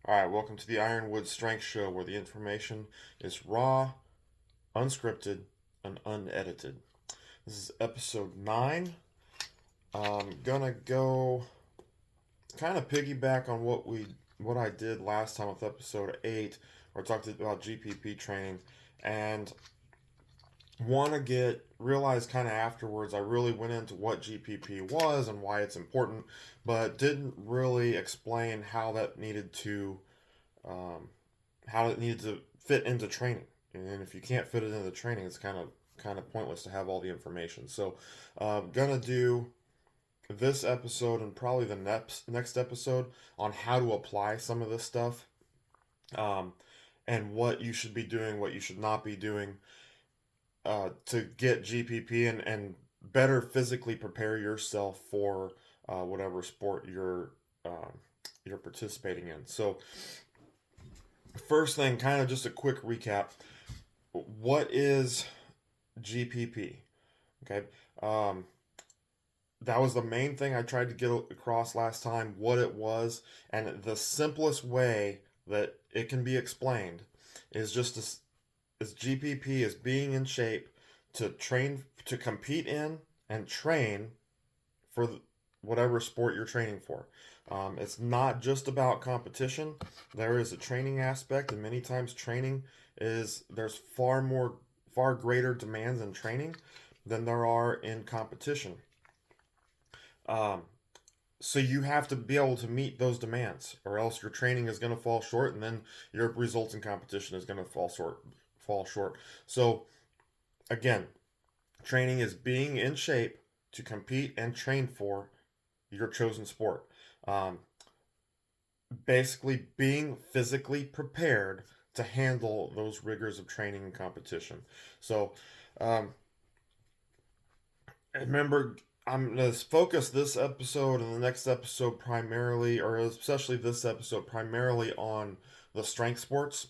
All right, welcome to the Ironwood Strength Show, where the information is raw, unscripted, and unedited. This is episode 9. I'm gonna go kind of piggyback on what I did last time with episode 8, where I talked about GPP training, and want to get realized kind of afterwards. I really went into what GPP was and why it's important, but didn't really explain um, how it needed to fit into training. And if you can't fit it into training, it's kind of pointless to have all the information. So, gonna do this episode and probably the next episode on how to apply some of this stuff, um, and what you should be doing, what you should not be doing, to get GPP and better physically prepare yourself for whatever sport you're participating in. So, first thing, kind of just a quick recap. What is GPP? Okay. Um, that was the main thing I tried to get across last time, what it was, and the simplest way that it can be explained is just as GPP is being in shape to train, to compete in and train for whatever sport you're training for. It's not just about competition. There is a training aspect, and many times there's far greater demands in training than there are in competition. Um, so you have to be able to meet those demands, or else your training is going to fall short, and then your results in competition is going to fall short. So again, training is being in shape to compete and train for your chosen sport. Um, Basically, being physically prepared to handle those rigors of training and competition. So, um, remember, I'm going to focus this episode and the next episode primarily, or especially this episode, primarily on the strength sports.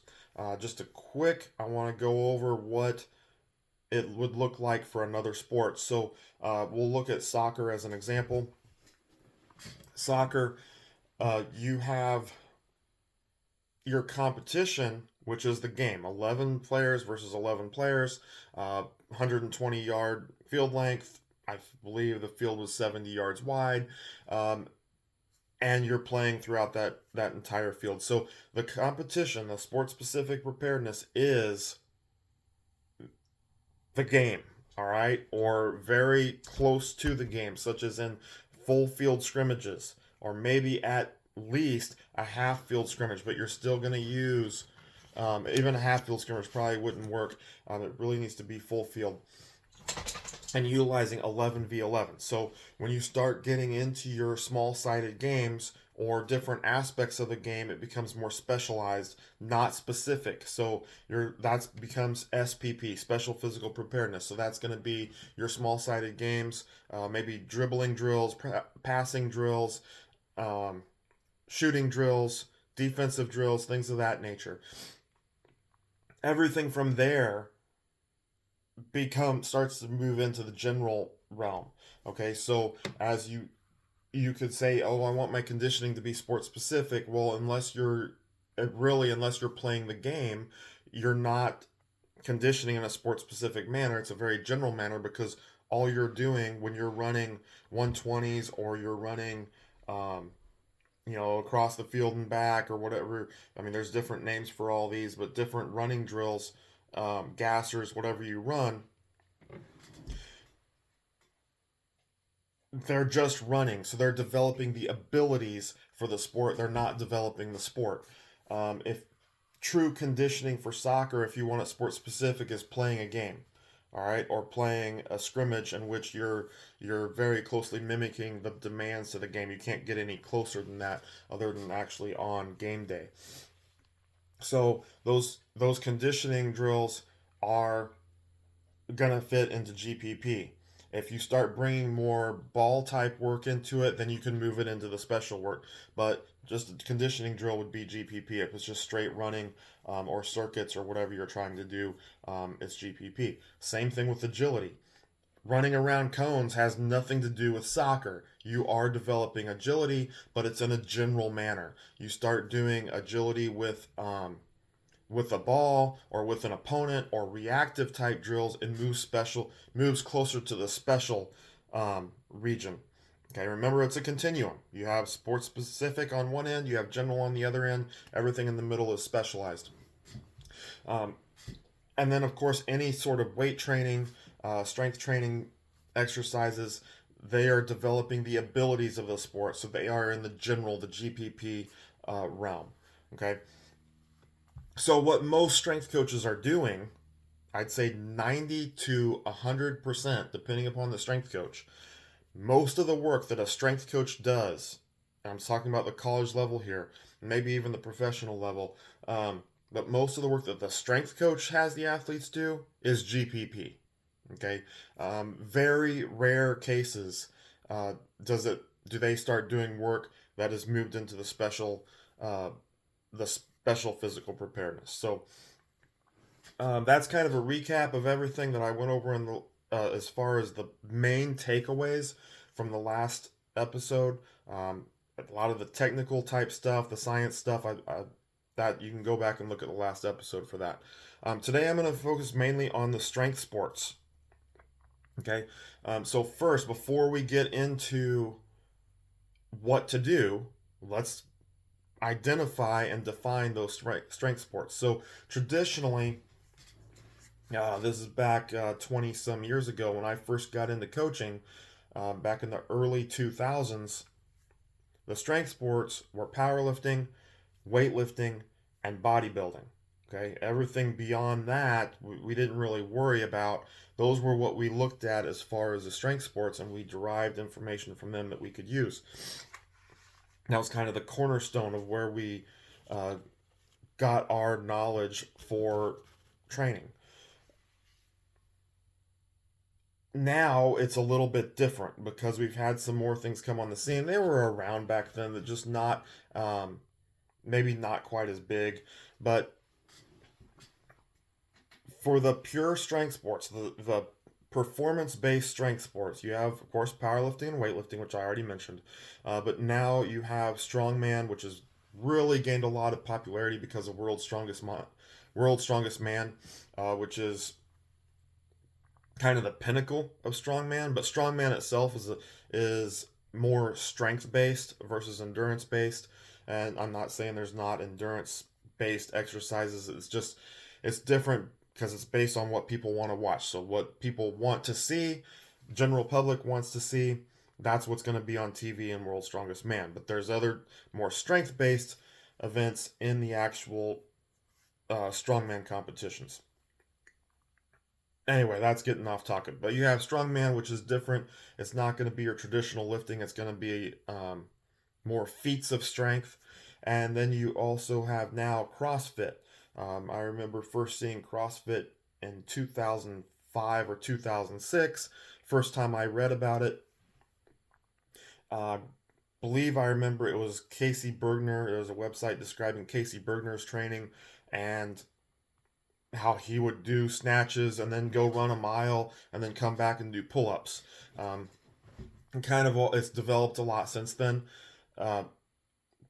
Just a quick, I want to go over what it would look like for another sport. So, we'll look at soccer as an example. Soccer, you have your competition, which is the game, 11 players versus 11 players, 120-yard field length. I believe the field was 70 yards wide. Um, and you're playing throughout that entire field. So the competition, the sport specific preparedness is the game, all right, or very close to the game, such as in full field scrimmages, or maybe at least a half field scrimmage, but you're still going to use, even a half field scrimmage probably wouldn't work. It really needs to be full field and utilizing 11v11. So when you start getting into your small sided games or different aspects of the game, it becomes more specialized, not specific. So that becomes SPP, special physical preparedness. So that's going to be your small sided games, maybe dribbling drills, passing drills, um, shooting drills, defensive drills, things of that nature. Everything from there starts to move into the general realm. Okay, so as you could say, oh, I want my conditioning to be sport specific. Well, unless you're playing the game, you're not conditioning in a sport specific manner. It's a very general manner, because all you're doing when you're running 120s, or you're running um, across the field and back, or whatever. I mean, there's different names for all these, but different running drills, gassers, whatever you run, they're just running. So they're developing the abilities for the sport. They're not developing the sport. If true conditioning for soccer, if you want it sport specific, is playing a game, all right, or playing a scrimmage in which you're very closely mimicking the demands to the game. You can't get any closer than that, other than actually on game day. So those conditioning drills are gonna fit into GPP. If you start bringing more ball type work into it, then you can move it into the special work. But just a conditioning drill would be GPP. If it's just straight running, or circuits, or whatever you're trying to do, it's GPP. Same thing with agility. Running around cones has nothing to do with soccer. You are developing agility, but it's in a general manner. You start doing agility with a ball or with an opponent or reactive type drills and moves closer to the special region. Okay, remember it's a continuum. You have sports specific on one end, you have general on the other end. Everything in the middle is specialized. Um, and then, of course, any sort of weight training, strength training exercises, they are developing the abilities of the sport. So they are in the general, the GPP realm. Okay, so what most strength coaches are doing, I'd say 90 to 100%, depending upon the strength coach. Most of the work that a strength coach does, and I'm talking about the college level here, maybe even the professional level, but most of the work that the strength coach has the athletes do is GPP. Okay, very rare cases does it do they start doing work that is moved into uh, the special physical preparedness. So that's kind of a recap of everything that I went over in the as far as the main takeaways from the last episode. A lot of the technical type stuff, the science stuff, that you can go back and look at the last episode for that. Today I'm going to focus mainly on the strength sports. Okay, so first, before we get into what to do, let's identify and define those strength sports. So traditionally, this is back 20 some years ago when I first got into coaching, back in the early 2000s. The strength sports were powerlifting, weightlifting, and bodybuilding. Okay, everything beyond that, we didn't really worry about. Those were what we looked at as far as the strength sports, and we derived information from them that we could use. That was kind of the cornerstone of where we uh, got our knowledge for training. Now it's a little bit different because we've had some more things come on the scene. They were around back then, that just not maybe not quite as big, but for the pure strength sports, the performance based strength sports, you have, of course, powerlifting and weightlifting, which I already mentioned. But now you have strongman, which has really gained a lot of popularity because of World's Strongest Man, which is kind of the pinnacle of strongman. But strongman itself is more strength based versus endurance based. And I'm not saying there's not endurance based exercises. It's different because it's based on what people want to watch. So what people want to see, general public wants to see, that's what's going to be on TV in World's Strongest Man. But there's other more strength based events in the actual strongman competitions. Anyway, that's getting off topic. But you have strongman, which is different. It's not going to be your traditional lifting. It's going to be more feats of strength. And then you also have now CrossFit. I remember first seeing CrossFit in 2005 or 2006. First time I read about it. I believe I remember it was Casey Bergner. There was a website describing Casey Bergner's training and how he would do snatches and then go run a mile and then come back and do pull-ups. And kind of it's developed a lot since then. Uh,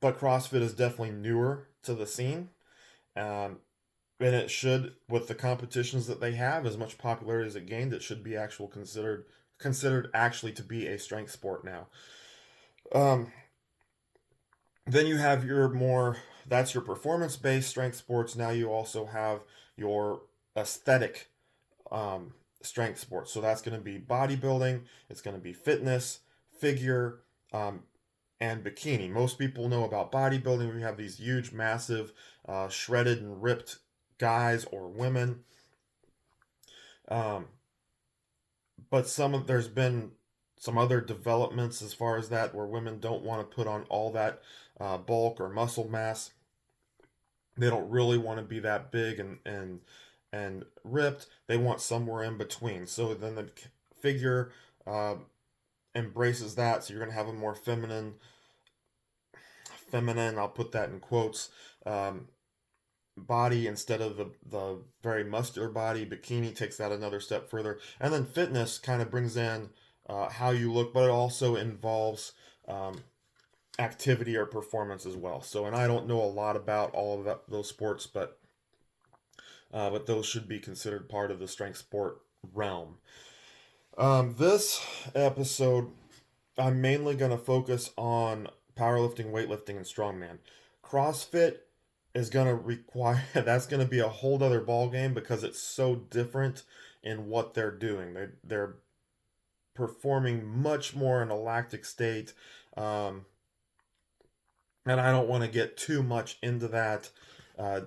but CrossFit is definitely newer to the scene. Um, and it should, with the competitions that they have, as much popularity as it gained, it should be considered actually to be a strength sport now. Um, then you have that's your performance based strength sports. Now you also have your aesthetic strength sports. So that's going to be bodybuilding, it's going to be fitness, figure, um, and bikini. Most people know about bodybuilding. We have these huge, massive, shredded and ripped guys or women. Um, but there's been some other developments as far as that, where women don't want to put on all that bulk or muscle mass. They don't really want to be that big and ripped. They want somewhere in between. So then the figure uh, embraces that. So you're going to have a more feminine. I'll put that in quotes. Um, body instead of the very muscular body. Bikini takes that another step further. And then fitness kind of brings in how you look, but it also involves um, activity or performance as well. So, and I don't know a lot about all of those sports, but those should be considered part of the strength sport realm. This episode, I'm mainly going to focus on powerlifting, weightlifting, and strongman. CrossFit is going to require, that's going to be a whole other ball game because it's so different in what they're doing. They're performing much more in a lactic state. Um, and I don't want to get too much into that. Uh,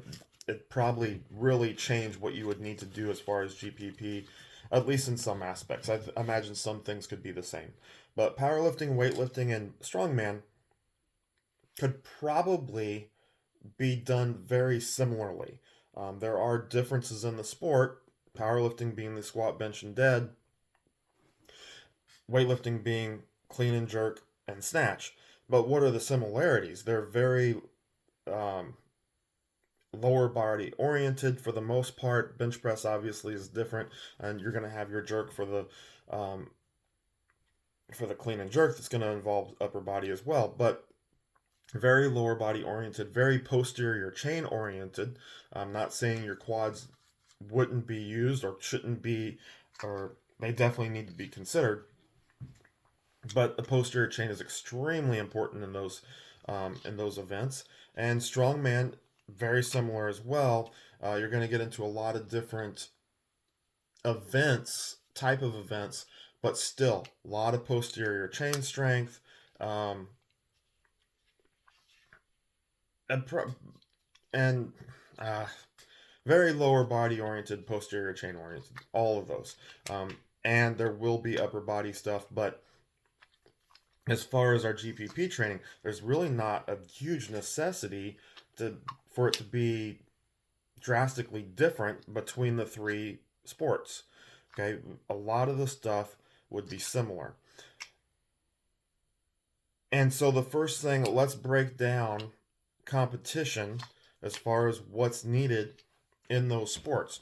it probably really change what you would need to do as far as GPP, at least in some aspects. I imagine some things could be the same. But powerlifting, weightlifting, and strongman could probably be done very similarly. There are differences in the sport, powerlifting being the squat, bench, and dead, weightlifting being clean and jerk and snatch. But what are the similarities? They're very um, lower body oriented for the most part. Bench press obviously is different, and you're going to have your jerk um, for the clean and jerk that's going to involve upper body as well. But very lower body oriented, very posterior chain oriented. I'm not saying your quads wouldn't be used or shouldn't be, or they definitely need to be considered. But the posterior chain is extremely important in those events. And strongman, very similar as well. You're going to get into a lot of different events, type of events, but still a lot of posterior chain strength. Um, and pro- and very lower body oriented, posterior chain oriented, all of those. And there will be upper body stuff, but as far as our GPP training, there's really not a huge necessity for it to be drastically different between the three sports. Okay, a lot of the stuff would be similar. And so the first thing, let's break down competition as far as what's needed in those sports.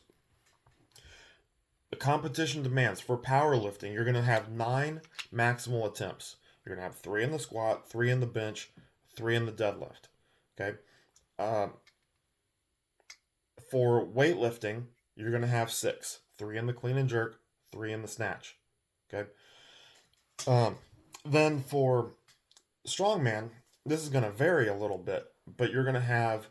The competition demands for powerlifting, you're going to have 9 maximal attempts. You're going to have 3 in the squat, 3 in the bench, 3 in the deadlift. Okay. Um, for weightlifting, you're going to have 6. 3 in the clean and jerk, 3 in the snatch. Okay. Um, then for strongman, this is going to vary a little bit, but you're going to have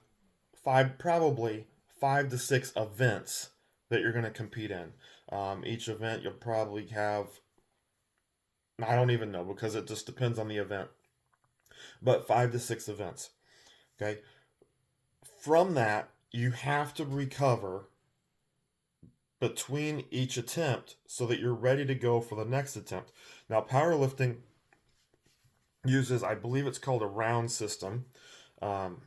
probably 5 to 6 events that you're going to compete in. Each event you'll probably have, I don't even know because it just depends on the event, but 5 to 6 events. Okay. From that, you have to recover between each attempt so that you're ready to go for the next attempt. Now, powerlifting uses, I believe it's called a round system, um,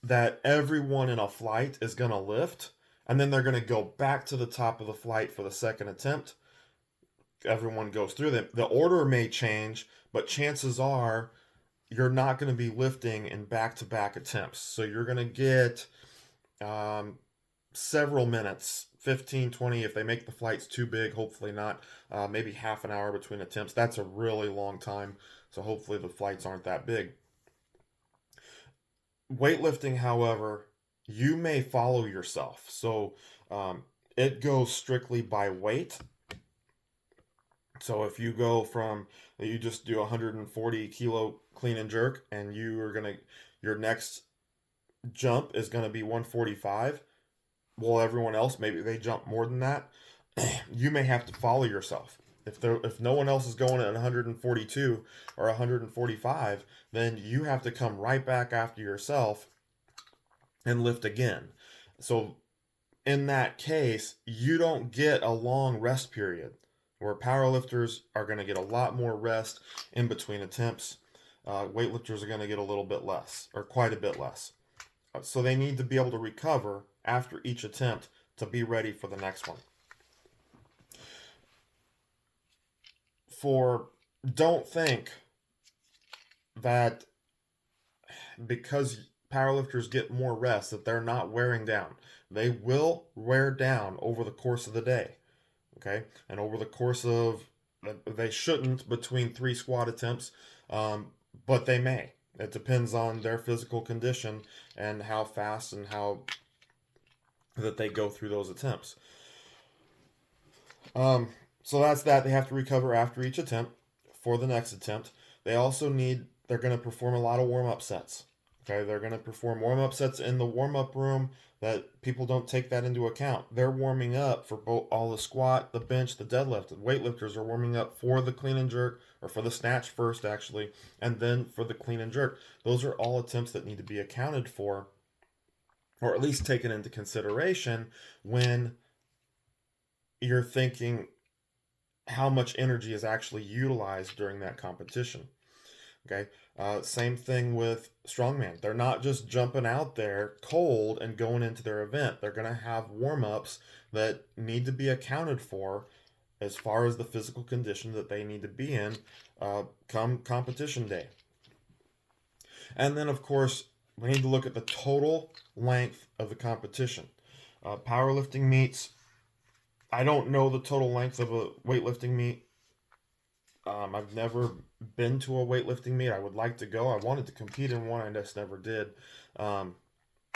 that everyone in a flight is going to lift, and then they're going to go back to the top of the flight for the second attempt. Everyone goes through them. The order may change, but chances are you're not going to be lifting in back-to-back attempts. So you're going to get um, several minutes, 15, 20, if they make the flights too big, hopefully not, maybe half an hour between attempts. That's a really long time, so hopefully the flights aren't that big. Weightlifting, however, you may follow yourself. So it goes strictly by weight. So if you go from, you just do 140 kilo clean and jerk, and your next jump is going to be 145. Well, everyone else, maybe they jump more than that. You may have to follow yourself. If no one else is going at 142 or 145, then you have to come right back after yourself and lift again. So in that case, you don't get a long rest period, where powerlifters are going to get a lot more rest in between attempts. Weightlifters are going to get a little bit less, or quite a bit less. So they need to be able to recover after each attempt to be ready for the next one. Don't think that because powerlifters get more rest, that they're not wearing down. They will wear down over the course of the day, okay? And over the course of, they shouldn't between 3 squat attempts, but they may. It depends on their physical condition and how fast and how that they go through those attempts. Um, so that's that. They have to recover after each attempt for the next attempt. They also they're going to perform a lot of warm up sets. Okay, they're going to perform warm up sets in the warm up room that people don't take that into account. They're warming up for both all the squat, the bench, the deadlift. The weightlifters are warming up for the clean and jerk, or for the snatch first, actually, and then for the clean and jerk. Those are all attempts that need to be accounted for, or at least taken into consideration when you're thinking how much energy is actually utilized during that competition. Okay. Same thing with strongman. They're not just jumping out there cold and going into their event. They're going to have warm ups that need to be accounted for as far as the physical condition that they need to be in come competition day. And then, of course, we need to look at the total length of the competition. Powerlifting meets, I don't know the total length of a weightlifting meet. I've never been to a weightlifting meet. I would like to go. I wanted to compete in one. I just never did. Um,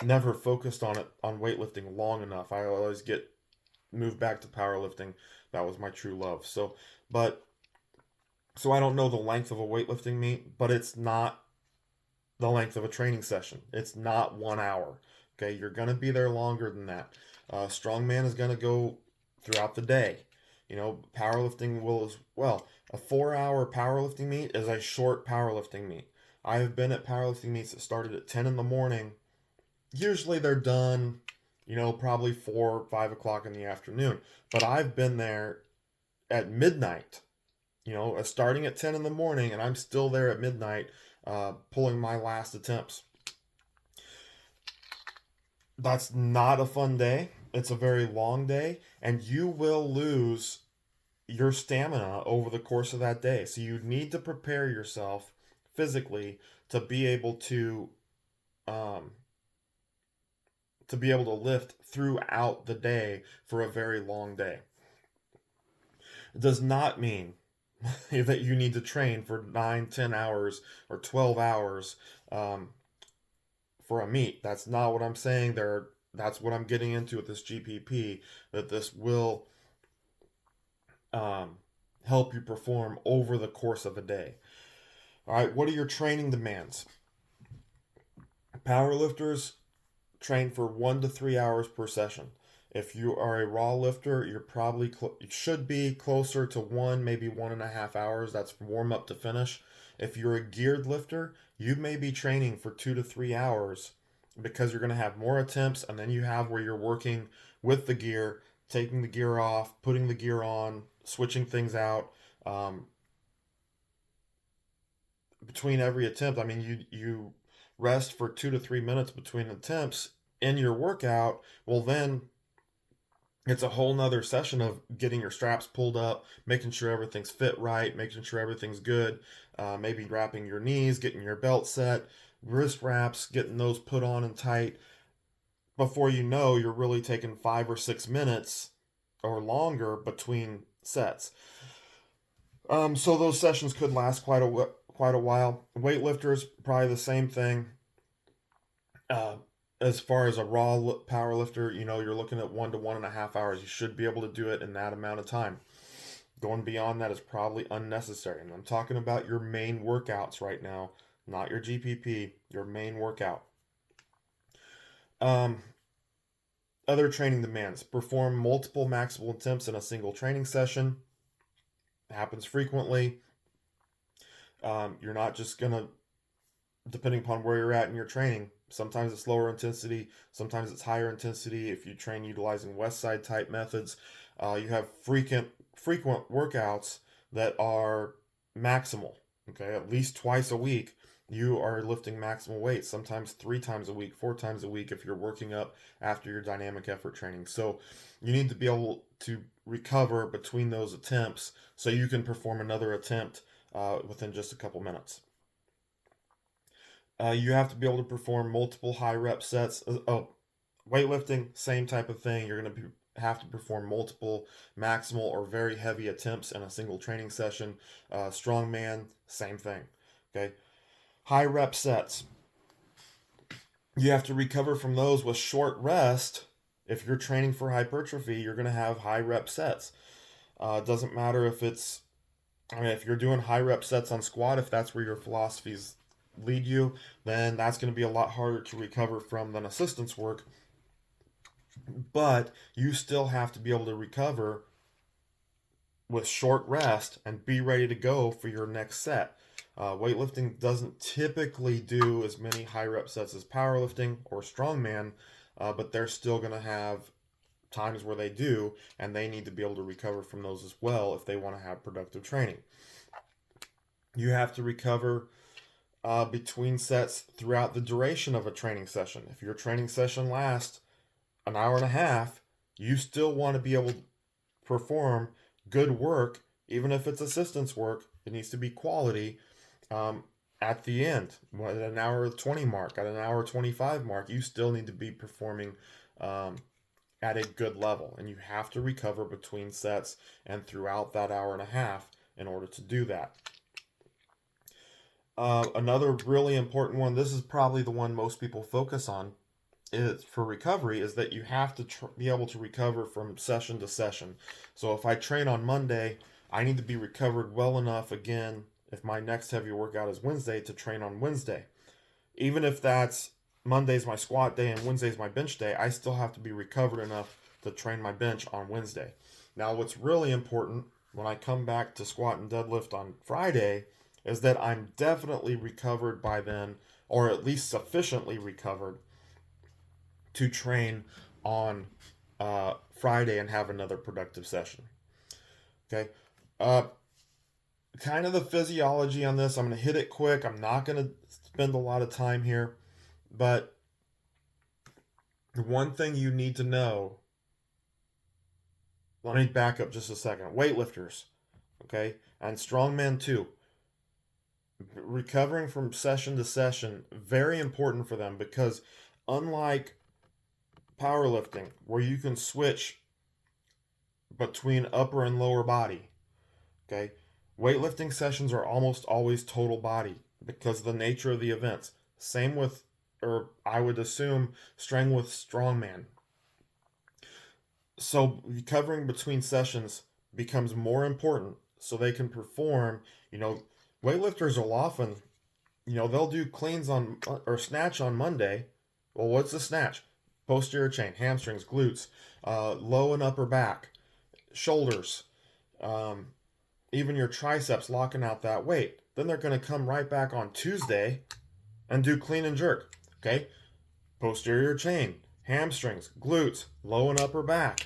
Never focused on it on weightlifting long enough. I always get moved back to powerlifting. That was my true love. But so I don't know the length of a weightlifting meet, but it's not the length of a training session. It's not 1 hour. Okay, you're gonna be there longer than that. Strongman is gonna go throughout the day. You know, powerlifting will as well. A 4 hour powerlifting meet is a short powerlifting meet. I have been at powerlifting meets that started at 10 in the morning. Usually they're done, probably 4, 5 o'clock in the afternoon. But I've been there at midnight, starting at 10 in the morning, and I'm still there at midnight pulling my last attempts. That's not a fun day. It's a very long day, and you will lose your stamina over the course of that day. So you need to prepare yourself physically to be able um, to lift throughout the day for a very long day. It does not mean that you need to train for 9, 10 hours or 12 hours for a meet. That's not what I'm saying. That's what I'm getting into with this GPP, that this will help you perform over the course of a day. All right, what are your training demands? Powerlifters train for 1 to 3 hours per session. If you are a raw lifter, you're probably you should be closer to 1, maybe 1.5 hours. That's warm up to finish. If you're a geared lifter, you may be training for 2 to 3 hours because you're going to have more attempts, and then you have where you're working with the gear, taking the gear off, putting the gear on, switching things out. Between every attempt, I mean, you rest for 2 to 3 minutes between attempts in your workout. Well, then it's a whole nother session of getting your straps pulled up, making sure everything's fit right, making sure everything's good, maybe wrapping your knees, getting your belt set, wrist wraps, getting those put on and tight. Before you know, you're really taking 5 or 6 minutes or longer between sets. So those sessions could last quite a while. Weightlifters, probably the same thing. As far as a raw power lifter, you're looking at 1 to 1.5 hours. You should be able to do it in that amount of time. Going beyond that is probably unnecessary. And I'm talking about your main workouts right now, not your GPP, your main workout. Other training demands: perform multiple maximal attempts in a single training session. It happens frequently. You're not just going to, depending upon where you're at in your training, sometimes it's lower intensity, sometimes it's higher intensity. If you train utilizing West Side type methods, you have frequent workouts that are maximal. Okay, at least twice a week you are lifting maximal weights, sometimes 3 times a week, 4 times a week if you're working up after your dynamic effort training. So you need to be able to recover between those attempts so you can perform another attempt within just a couple minutes. You have to be able to perform multiple high rep sets. Oh, weightlifting, same type of thing. You're going to have to perform multiple maximal or very heavy attempts in a single training session. Strongman, same thing. Okay, high rep sets. You have to recover from those with short rest. If you're training for hypertrophy, you're going to have high rep sets. It doesn't matter if it's, I mean, if you're doing high rep sets on squat, if that's where your philosophies lead you, then that's going to be a lot harder to recover from than assistance work. But you still have to be able to recover with short rest and be ready to go for your next set. Weightlifting doesn't typically do as many high rep sets as powerlifting or strongman, but they're still going to have times where they do, and they need to be able to recover from those as well if they want to have productive training. You have to recover between sets throughout the duration of a training session. If your training session lasts an hour and a half, you still want to be able to perform good work, even if it's assistance work. It needs to be quality at the end. At an hour 20 mark, at an hour 25 mark, you still need to be performing at a good level. And you have to recover between sets and throughout that hour and a half in order to do that. Another really important one, this is probably the one most people focus on, is for recovery, is that you have to be able to recover from session to session. So if I train on Monday, I need to be recovered well enough again if my next heavy workout is Wednesday to train on Wednesday. Even if that's Monday's my squat day and Wednesday's my bench day, I still have to be recovered enough to train my bench on Wednesday. Now, what's really important when I come back to squat and deadlift on Friday is that I'm definitely recovered by then, or at least sufficiently recovered to train on Friday and have another productive session. Okay. Kind of the physiology on this, I'm going to hit it quick. I'm not going to spend a lot of time here, but the one thing you need to know, let me back up just a second. Weightlifters, okay, and strongmen too. Recovering from session to session, very important for them, because unlike powerlifting, where you can switch between upper and lower body, okay, weightlifting sessions are almost always total body because of the nature of the events. Same with, or I would assume, strength with strongman. So recovering between sessions becomes more important so they can perform. Weightlifters will often, they'll do cleans on or snatch on Monday. Well, what's the snatch? Posterior chain, hamstrings, glutes, low and upper back, shoulders, even your triceps, locking out that weight. Then they're going to come right back on Tuesday and do clean and jerk. Okay? Posterior chain, hamstrings, glutes, low and upper back.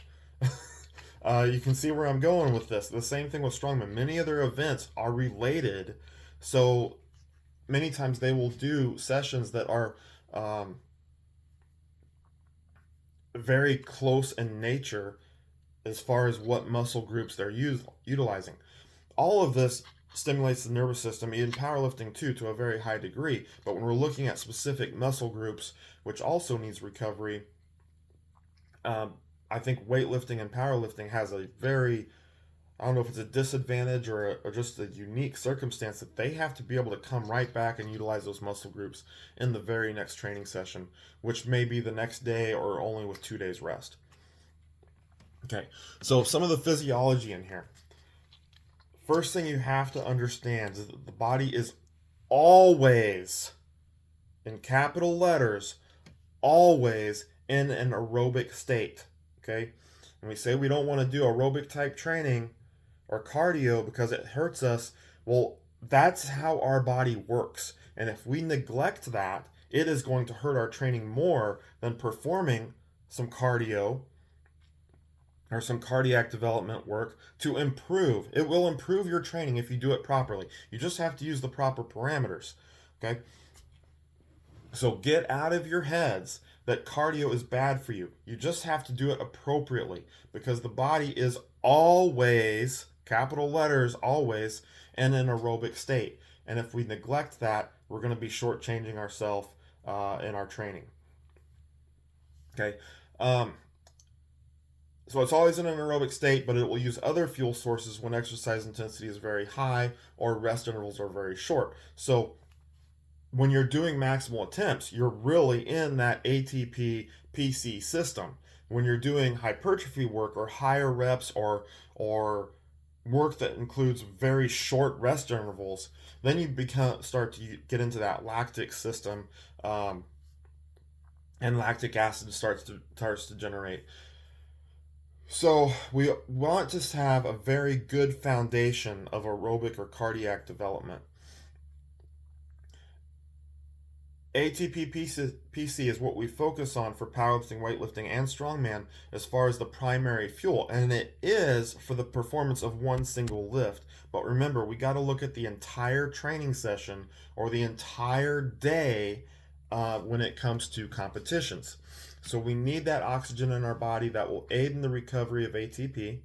You can see where I'm going with this. The same thing with strongmen. Many of their events are related, so many times they will do sessions that are very close in nature as far as what muscle groups they're utilizing. All of this stimulates the nervous system, in powerlifting too, to a very high degree. But when we're looking at specific muscle groups, which also needs recovery, I think weightlifting and powerlifting has a very, I don't know if it's a disadvantage or just a unique circumstance that they have to be able to come right back and utilize those muscle groups in the very next training session, which may be the next day or only with 2 days rest. Okay, so some of the physiology in here. First thing you have to understand is that the body is always, in capital letters, always in an aerobic state. Okay? And we say we don't want to do aerobic type training or cardio because it hurts us. Well, that's how our body works. And if we neglect that, it is going to hurt our training more than performing some cardio or some cardiac development work to improve. It will improve your training if you do it properly. You just have to use the proper parameters. Okay? So get out of your heads that cardio is bad for you. You just have to do it appropriately because the body is always, capital letters, always, in an aerobic state. And if we neglect that, we're going to be shortchanging ourselves in our training. Okay. Um, so it's always in an aerobic state, but it will use other fuel sources when exercise intensity is very high or rest intervals are very short. So when you're doing maximal attempts, you're really in that ATP PC system. When you're doing hypertrophy work or higher reps or work that includes very short rest intervals, then you start to get into that lactic system, um, and lactic acid starts to generate. So we want to have a very good foundation of aerobic or cardiac development. ATP PC is what we focus on for powerlifting, weightlifting, and strongman as far as the primary fuel, and it is for the performance of one single lift. But remember, we got to look at the entire training session or the entire day when it comes to competitions. So we need that oxygen in our body that will aid in the recovery of ATP.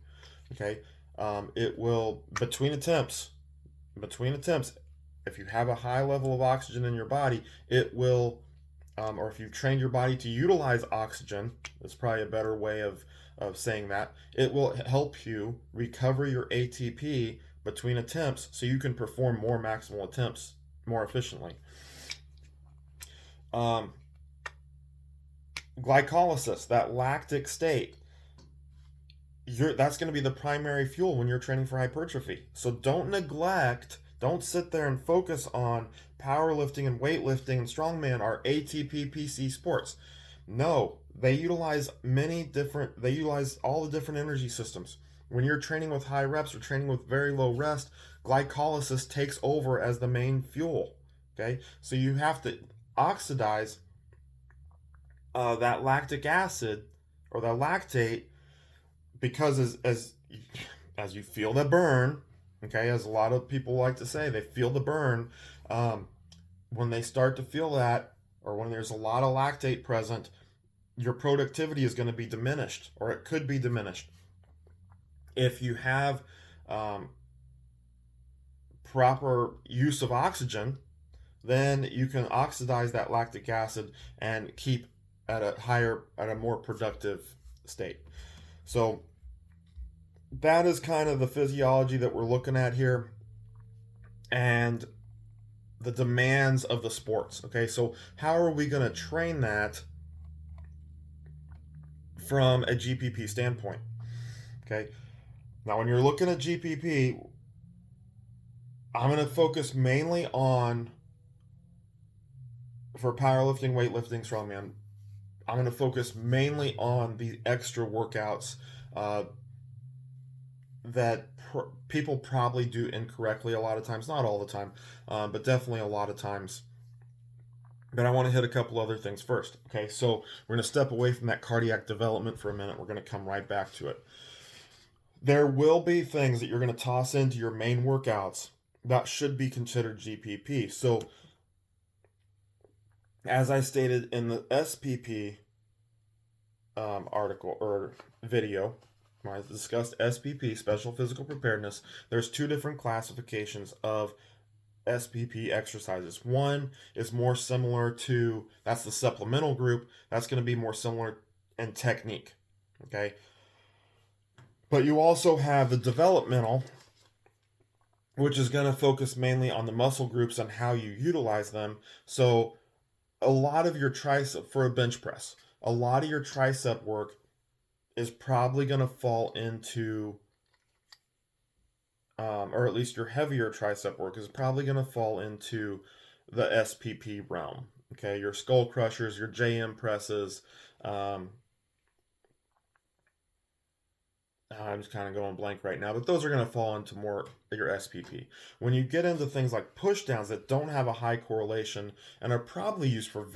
Okay, it will between attempts, if you have a high level of oxygen in your body, it will, or if you've trained your body to utilize oxygen, that's probably a better way of saying that, it will help you recover your ATP between attempts so you can perform more maximal attempts more efficiently. Um, Glycolysis, that lactic state, that's going to be the primary fuel when you're training for hypertrophy. So don't sit there and focus on powerlifting and weightlifting and strongman are ATP PC sports. No, they utilize all the different energy systems. When you're training with high reps or training with very low rest, glycolysis takes over as the main fuel. Okay, so you have to oxidize that lactic acid or that lactate, because as you feel the burn, okay, as a lot of people like to say, they feel the burn. When they start to feel that, or when there's a lot of lactate present, your productivity is going to be diminished, or it could be diminished. If you have proper use of oxygen, then you can oxidize that lactic acid and keep at a more productive state. So that is kind of the physiology that we're looking at here and the demands of the sports. Okay, so how are we going to train that from a GPP standpoint? Okay, now when you're looking at GPP, I'm going to focus mainly on, for powerlifting, weightlifting, strongman, I'm going to focus mainly on the extra workouts that people probably do incorrectly a lot of times, not all the time, but definitely a lot of times. But I want to hit a couple other things first. Okay, so we're going to step away from that cardiac development for a minute. We're going to come right back to it. There will be things that you're going to toss into your main workouts that should be considered GPP. So, as I stated in the SPP article or video, when I discussed SPP, Special Physical Preparedness, there's two different classifications of SPP exercises. One is more similar to, that's the supplemental group, that's going to be more similar in technique. Okay. But you also have the developmental, which is going to focus mainly on the muscle groups and how you utilize them. So a lot of your tricep, for a bench press, a lot of your tricep work is probably going to fall into, or at least your heavier tricep work is probably going to fall into the SPP realm. Okay, your skull crushers, your JM presses. I'm just kind of going blank right now, but those are going to fall into more your SPP. When you get into things like push downs that don't have a high correlation and are probably used for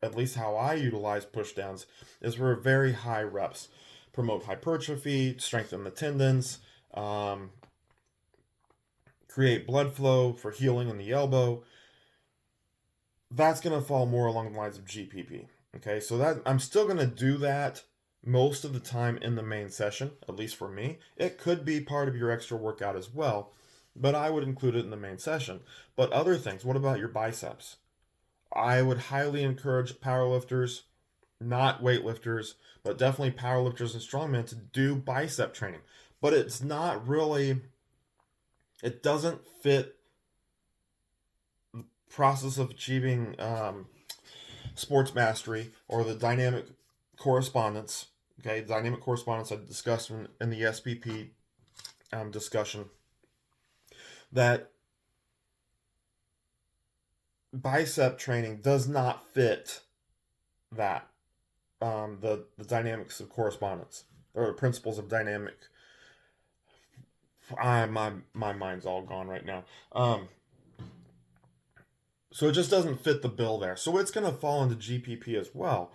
at least how I utilize push downs, is for very high reps. Promote hypertrophy, strengthen the tendons, create blood flow for healing in the elbow. That's going to fall more along the lines of GPP. Okay, so that I'm still going to do that most of the time in the main session, at least for me. It could be part of your extra workout as well, but I would include it in the main session. But other things, what about your biceps? I would highly encourage powerlifters, not weightlifters, but definitely powerlifters and strongmen to do bicep training. But it's not really, it doesn't fit the process of achieving sports mastery or the dynamic correspondence. Okay, dynamic correspondence I discussed in the SPP discussion, that bicep training does not fit that, the dynamics of correspondence or principles of dynamic. My mind's all gone right now. So it just doesn't fit the bill there. So it's going to fall into GPP as well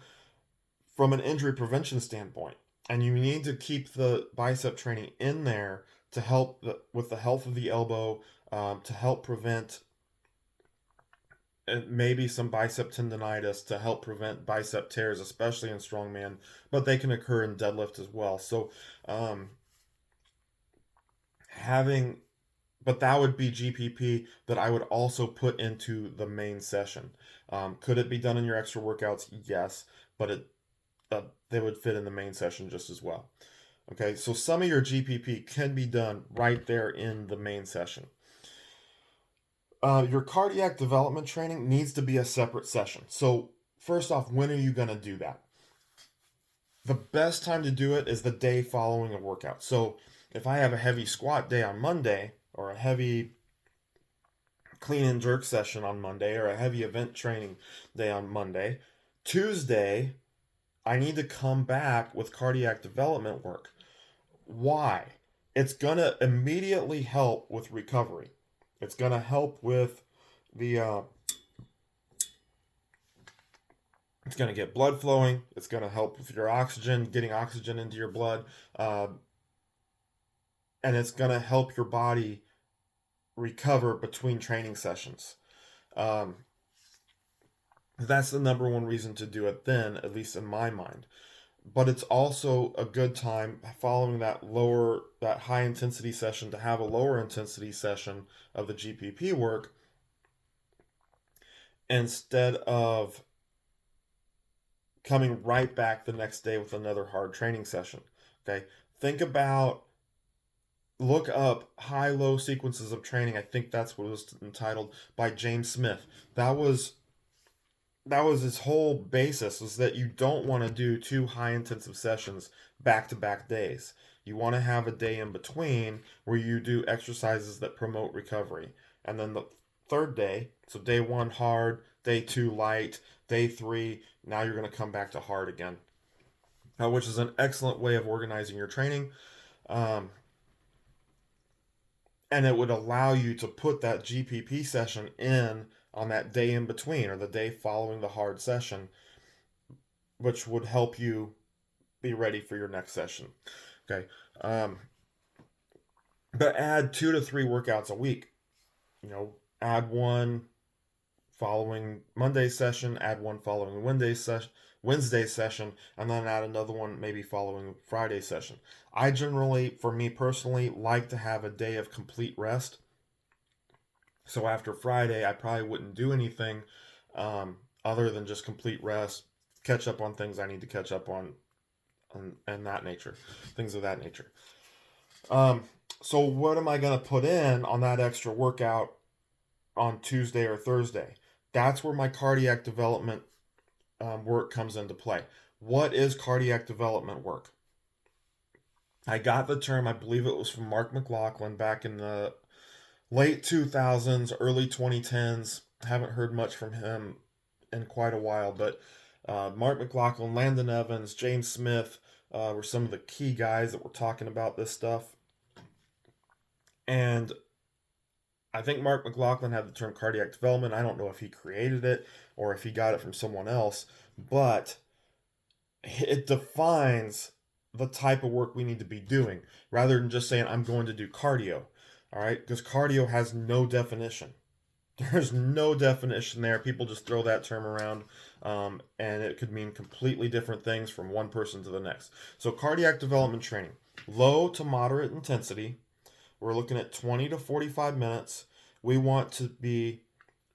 from an injury prevention standpoint. And you need to keep the bicep training in there to help with the health of the elbow, to help prevent maybe some bicep tendonitis, to help prevent bicep tears, especially in strongman, but they can occur in deadlift as well. So having, but that would be GPP that I would also put into the main session. Could it be done in your extra workouts? Yes, but they would fit in the main session just as well. Okay, so some of your GPP can be done right there in the main session. Your cardiac development training needs to be a separate session. So first off, when are you going to do that? The best time to do it is the day following a workout. So if I have a heavy squat day on Monday, or a heavy clean and jerk session on Monday, or a heavy event training day on Monday, Tuesday, I need to come back with cardiac development work. Why? It's going to immediately help with recovery. It's going to help with the, it's going to get blood flowing. It's going to help with your oxygen, getting oxygen into your blood. And it's going to help your body recover between training sessions. That's the number one reason to do it then, at least in my mind. But it's also a good time following that high intensity session to have a lower intensity session of the GPP work instead of coming right back the next day with another hard training session. Okay, look up high-low sequences of training. I think that's what it was entitled, by James Smith. That was his whole basis, was that you don't want to do two high intensive sessions back to back days. You want to have a day in between where you do exercises that promote recovery. And then the third day, so day one hard, day two light, day three, now you're going to come back to hard again. Which is an excellent way of organizing your training. And it would allow you to put that GPP session in on that day in between, or the day following the hard session, which would help you be ready for your next session. Okay. But add 2 to 3 workouts a week. Add one following Monday's session, add one following Wednesday session, and then add another one maybe following Friday session. I generally, for me personally, like to have a day of complete rest. So after Friday, I probably wouldn't do anything other than just complete rest, catch up on things I need to catch up on, and that nature, things of that nature. So what am I going to put in on that extra workout on Tuesday or Thursday? That's where my cardiac development work comes into play. What is cardiac development work? I got the term, I believe it was from Mark McLaughlin back in the late 2000s, early 2010s. Haven't heard much from him in quite a while, but Mark McLaughlin, Landon Evans, James Smith were some of the key guys that were talking about this stuff. And I think Mark McLaughlin had the term cardiac development. I don't know if he created it or if he got it from someone else, but it defines the type of work we need to be doing rather than just saying, I'm going to do cardio. All right, because cardio has no definition. There's no definition there. People just throw that term around, and it could mean completely different things from one person to the next. So cardiac development training, low to moderate intensity, We're looking at 20 to 45 minutes. We want to be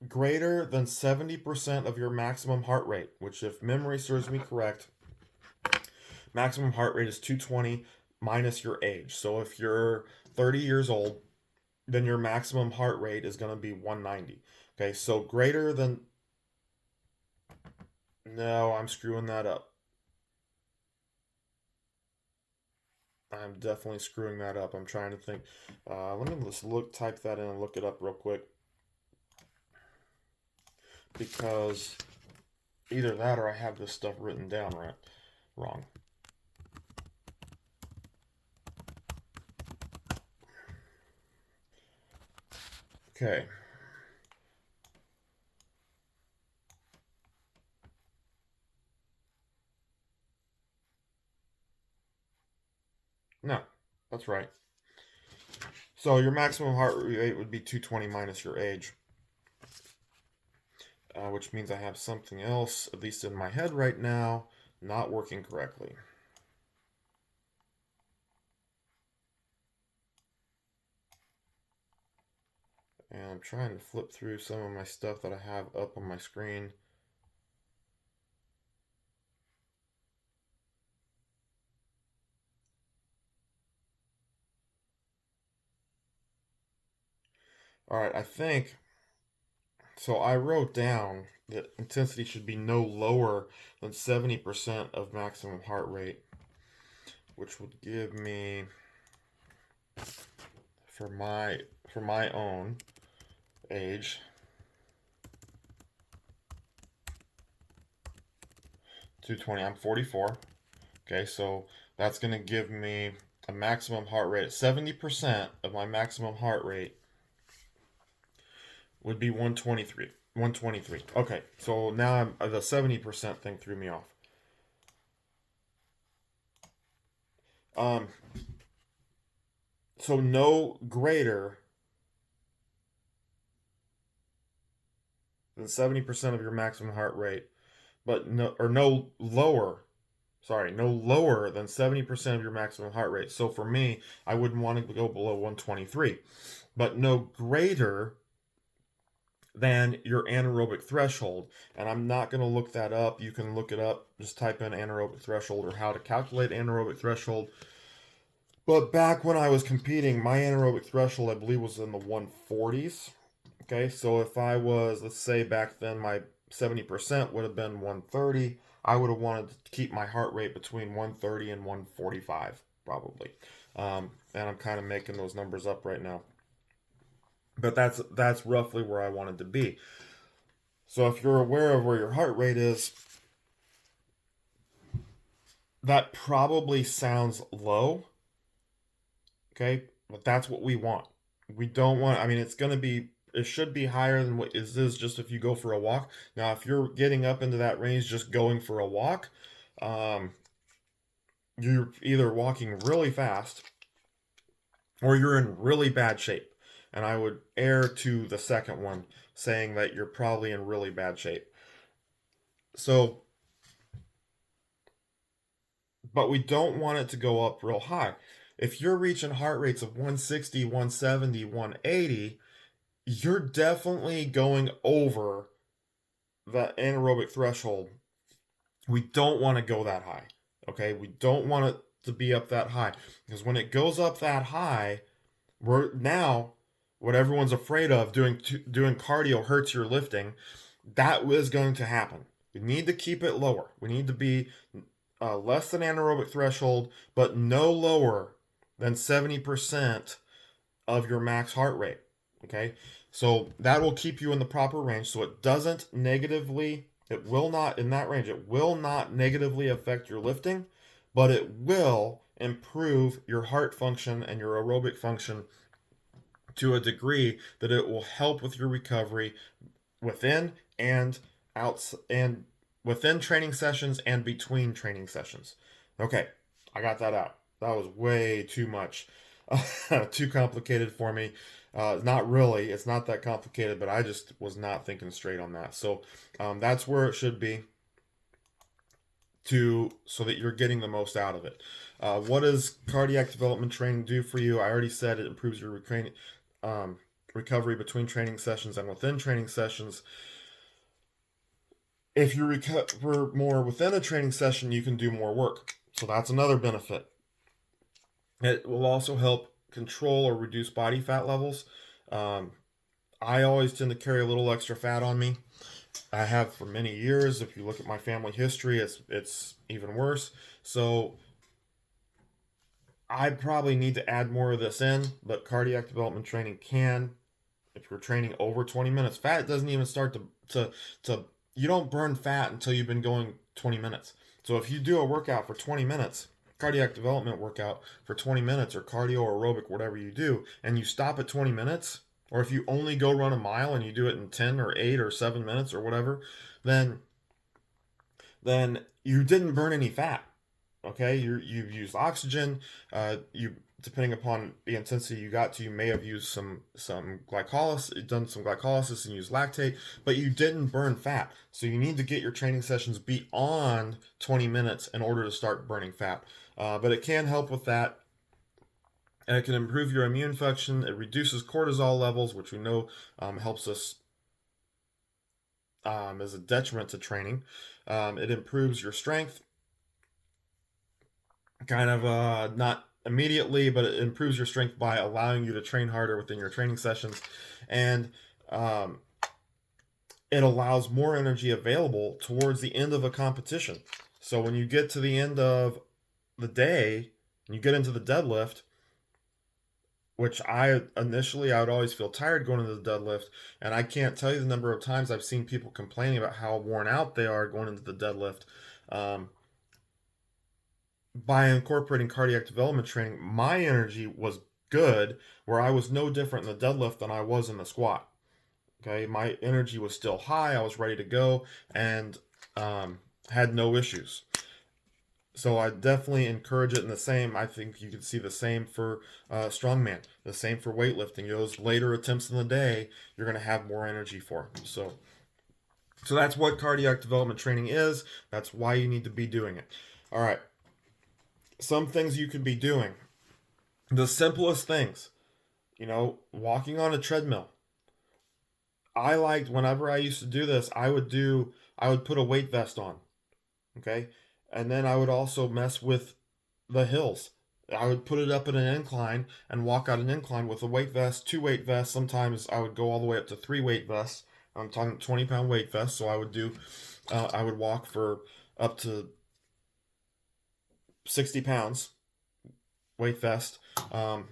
greater than 70% of your maximum heart rate, which, if memory serves me correct, maximum heart rate is 220 minus your age. So if you're 30 years old, then your maximum heart rate is going to be 190. Okay, so greater than. No, I'm screwing that up. I'm definitely screwing that up. I'm trying to think. Let me just type that in and look it up real quick, because either that or I have this stuff written down wrong. Okay. No, that's right. So your maximum heart rate would be 220 minus your age, which means I have something else, at least in my head right now, not working correctly. And I'm trying to flip through some of my stuff that I have up on my screen. All right, I think so. I wrote down that intensity should be no lower than 70% of maximum heart rate, which would give me, for my own age, 220. I'm 44. Okay, so that's going to give me a maximum heart rate. 70% of my maximum heart rate would be 123. 123. Okay, so now the 70% thing threw me off. Um, so no greater than 70% of your maximum heart rate, but no lower. Sorry, no lower than 70% of your maximum heart rate. So for me, I wouldn't want to go below 123, but no greater than your anaerobic threshold. And I'm not going to look that up. You can look it up. Just type in anaerobic threshold or how to calculate anaerobic threshold. But back when I was competing, my anaerobic threshold, I believe, was in the 140s. Okay, so if I was, let's say back then, my 70% would have been 130. I would have wanted to keep my heart rate between 130 and 145, probably. And I'm kind of making those numbers up right now. But that's roughly where I wanted to be. So if you're aware of where your heart rate is, that probably sounds low. Okay, but that's what we want. We don't want, I mean, it should be higher than what is this just if you go for a walk. Now, if you're getting up into that range just going for a walk, um, you're either walking really fast or you're in really bad shape. And I would err to the second one, saying that you're probably in really bad shape. So, but we don't want it to go up real high. If you're reaching heart rates of 160, 170, 180, you're definitely going over the anaerobic threshold. We don't want to go that high. Okay? We don't want it to be up that high, because when it goes up that high, we're now what everyone's afraid of, doing cardio hurts your lifting. That is going to happen. We need to keep it lower. We need to be less than anaerobic threshold, but no lower than 70% of your max heart rate. Okay, so that will keep you in the proper range, so it doesn't negatively, it will not, in that range, it will not negatively affect your lifting, but it will improve your heart function and your aerobic function to a degree that it will help with your recovery within and out and within training sessions and between training sessions. Okay, I got that out. That was way too much, too complicated for me. Not really. It's not that complicated, but I just was not thinking straight on that. So that's where it should be. so that you're getting the most out of it. What does cardiac development training do for you? I already said it improves your recovery between training sessions and within training sessions. If you recover more within a training session, you can do more work. So that's another benefit. It will also help control or reduce body fat levels. Um, I always tend to carry a little extra fat on me. I have for many years. If you look at my family history, it's even worse. So I probably need to add more of this in, but cardiac development training can, if you're training over 20 minutes, fat doesn't even start to you don't burn fat until you've been going 20 minutes. So if you do a workout for 20 minutes, cardiac development workout for 20 minutes or cardio or aerobic, whatever you do, and you stop at 20 minutes, or if you only go run a mile and you do it in 10 or 8 or 7 minutes or whatever, then you didn't burn any fat. Okay, you've used oxygen. You, depending upon the intensity you got to, you may have used some glycolysis, done some glycolysis and used lactate, but you didn't burn fat. So you need to get your training sessions beyond 20 minutes in order to start burning fat. But it can help with that. And it can improve your immune function. It reduces cortisol levels, which we know helps us as a detriment to training. It improves your strength, kind of not immediately, but it improves your strength by allowing you to train harder within your training sessions. And um, it allows more energy available towards the end of a competition. So when you get to the end of the day and you get into the deadlift, which I would always feel tired going into the deadlift, and I can't tell you the number of times I've seen people complaining about how worn out they are going into the deadlift. Um, by incorporating cardiac development training, my energy was good, where I was no different in the deadlift than I was in the squat. Okay, my energy was still high, I was ready to go, and had no issues. So I definitely encourage it in the same. I think you can see the same for strongman, the same for weightlifting. Those later attempts in the day, you're going to have more energy for. So that's what cardiac development training is. That's why you need to be doing it. All right. Some things you could be doing. The simplest things, walking on a treadmill. I liked, whenever I used to do this, I would put a weight vest on. Okay. And then I would also mess with the hills. I would put it up in an incline and walk out an incline with a weight vest, two weight vests. Sometimes I would go all the way up to three weight vests. I'm talking 20-pound weight vest. So I would walk for up to 60 pounds weight vest. And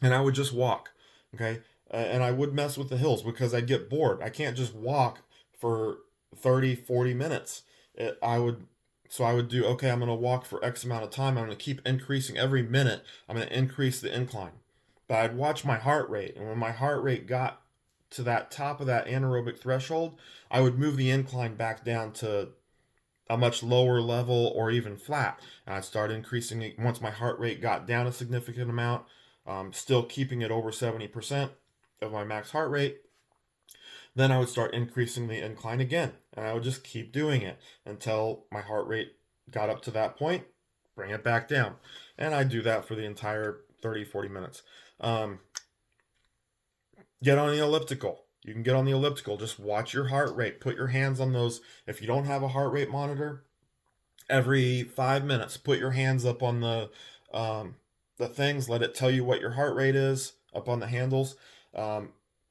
I would just walk. Okay. And I would mess with the hills because I'd get bored. I can't just walk for 30, 40 minutes. So I would do, okay, I'm going to walk for X amount of time. I'm going to keep increasing every minute. I'm going to increase the incline. But I'd watch my heart rate. And when my heart rate got to that top of that anaerobic threshold, I would move the incline back down to a much lower level or even flat. And I'd start increasing it once my heart rate got down a significant amount, still keeping it over 70% of my max heart rate. Then I would start increasing the incline again, and I would just keep doing it until my heart rate got up to that point, bring it back down. And I do that for the entire 30, 40 minutes. Get on the elliptical. You can get on the elliptical. Just watch your heart rate. Put your hands on those. If you don't have a heart rate monitor, every 5 minutes, put your hands up on the things. Let it tell you what your heart rate is up on the handles.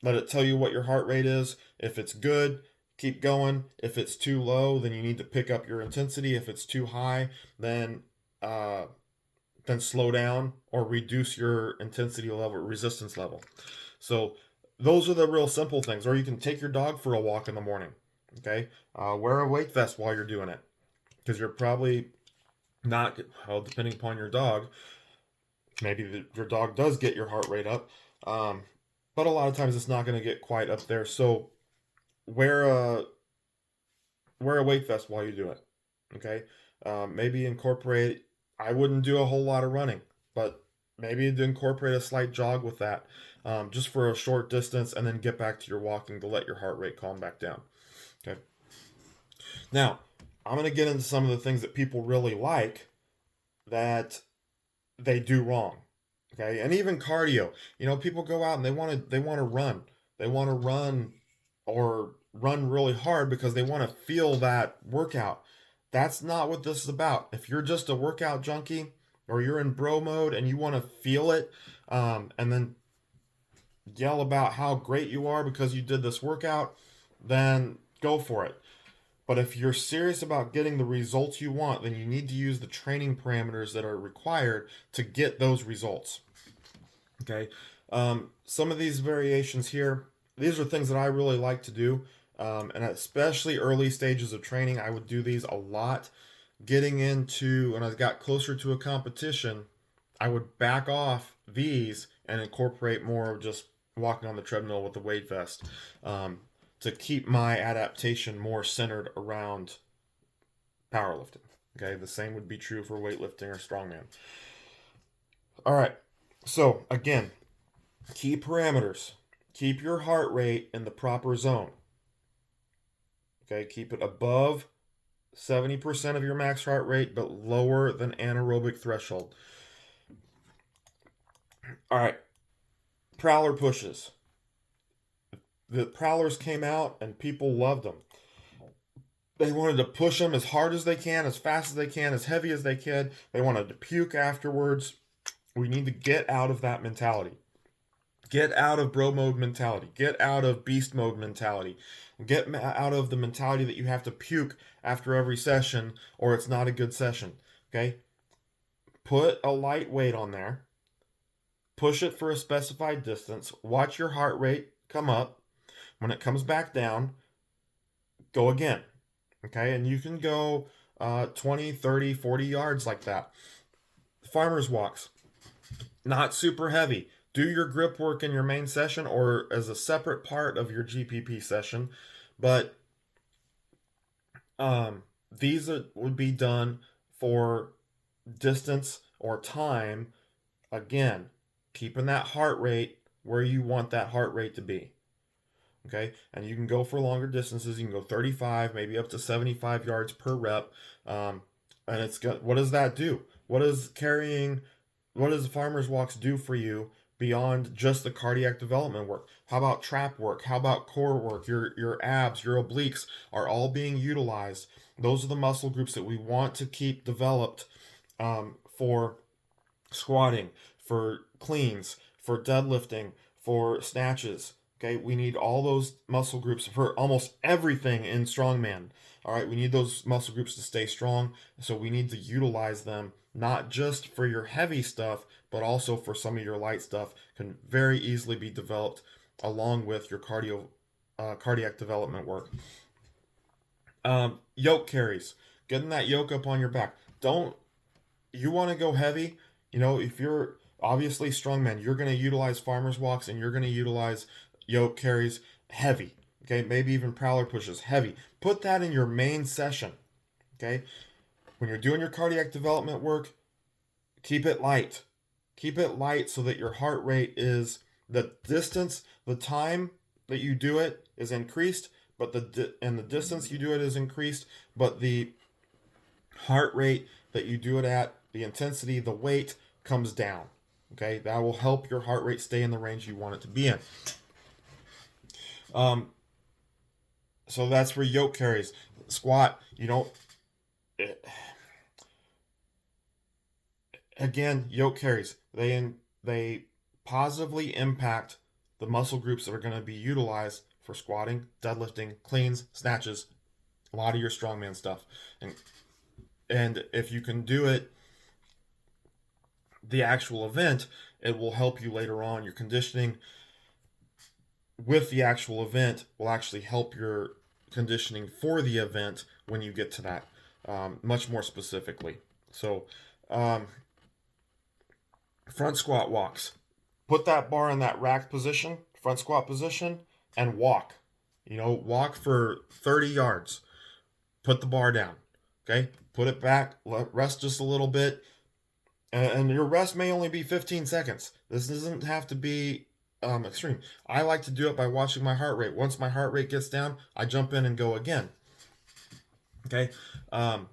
Let it tell you what your heart rate is. If it's good, keep going. If it's too low, then you need to pick up your intensity. If it's too high, then slow down or reduce your intensity level, resistance level. So those are the real simple things. Or you can take your dog for a walk in the morning. Okay, wear a weight vest while you're doing it, because you're probably not, well, depending upon your dog, maybe your dog does get your heart rate up. But a lot of times it's not going to get quite up there. So wear a weight vest while you do it. Okay. Maybe incorporate. I wouldn't do a whole lot of running, but maybe incorporate a slight jog with that, just for a short distance, and then get back to your walking to let your heart rate calm back down. Okay. Now, I'm going to get into some of the things that people really like that they do wrong. Okay? And even cardio. You know, people go out and they want to run. They want to run or run really hard because they want to feel that workout. That's not what this is about. If you're just a workout junkie or you're in bro mode and you want to feel it, and then yell about how great you are because you did this workout, then go for it. But if you're serious about getting the results you want, then you need to use the training parameters that are required to get those results. Okay. Some of these variations here, these are things that I really like to do. And especially early stages of training, I would do these a lot. Getting into, when I got closer to a competition, I would back off these and incorporate more of just walking on the treadmill with the weight vest, to keep my adaptation more centered around powerlifting. Okay, the same would be true for weightlifting or strongman. All right, so again, key parameters. Keep your heart rate in the proper zone. Okay, keep it above 70% of your max heart rate, but lower than anaerobic threshold. All right, prowler pushes. The prowlers came out and people loved them. They wanted to push them as hard as they can, as fast as they can, as heavy as they could. They wanted to puke afterwards. We need to get out of that mentality. Get out of bro mode mentality. Get out of beast mode mentality. Get out of the mentality that you have to puke after every session or it's not a good session. Okay? Put a light weight on there. Push it for a specified distance. Watch your heart rate come up. When it comes back down, go again. Okay? And you can go 20, 30, 40 yards like that. Farmer's walks. Not super heavy. Do your grip work in your main session or as a separate part of your GPP session, but these would be done for distance or time. Again, keeping that heart rate where you want that heart rate to be. Okay, and you can go for longer distances. You can go 35, maybe up to 75 yards per rep. And it's got, what does that do? What does the farmer's walks do for you beyond just the cardiac development work? How about trap work? How about core work? Your abs, your obliques are all being utilized. Those are the muscle groups that we want to keep developed, for squatting, for cleans, for deadlifting, for snatches. Okay, we need all those muscle groups for almost everything in strongman. All right, we need those muscle groups to stay strong, so we need to utilize them not just for your heavy stuff, but also for some of your light stuff. Can very easily be developed along with your cardiac development work. Yoke carries, getting that yoke up on your back. Don't You want to go heavy? You know, if you're obviously strongman, you're going to utilize farmer's walks and you're going to utilize yoke carries heavy. Okay, maybe even prowler pushes heavy. Put that in your main session. Okay, when you're doing your cardiac development work, keep it light. Keep it light so that your heart rate is the distance, the time that you do it is increased, but the distance you do it is increased, but the heart rate that you do it at, the intensity, the weight comes down. Okay, that will help your heart rate stay in the range you want it to be in. So that's for yoke carries. Squat, again, yoke carries. They positively impact the muscle groups that are going to be utilized for squatting, deadlifting, cleans, snatches, a lot of your strongman stuff. And if you can do it the actual event, it will help you later on. Your conditioning with the actual event will actually help your conditioning for the event when you get to that, much more specifically. So, front squat walks. Put that bar in that rack position, front squat position, and walk. Walk for 30 yards. Put the bar down. Okay? Put it back, rest just a little bit. And your rest may only be 15 seconds. This doesn't have to be extreme. I like to do it by watching my heart rate. Once my heart rate gets down, I jump in and go again. Okay. Um,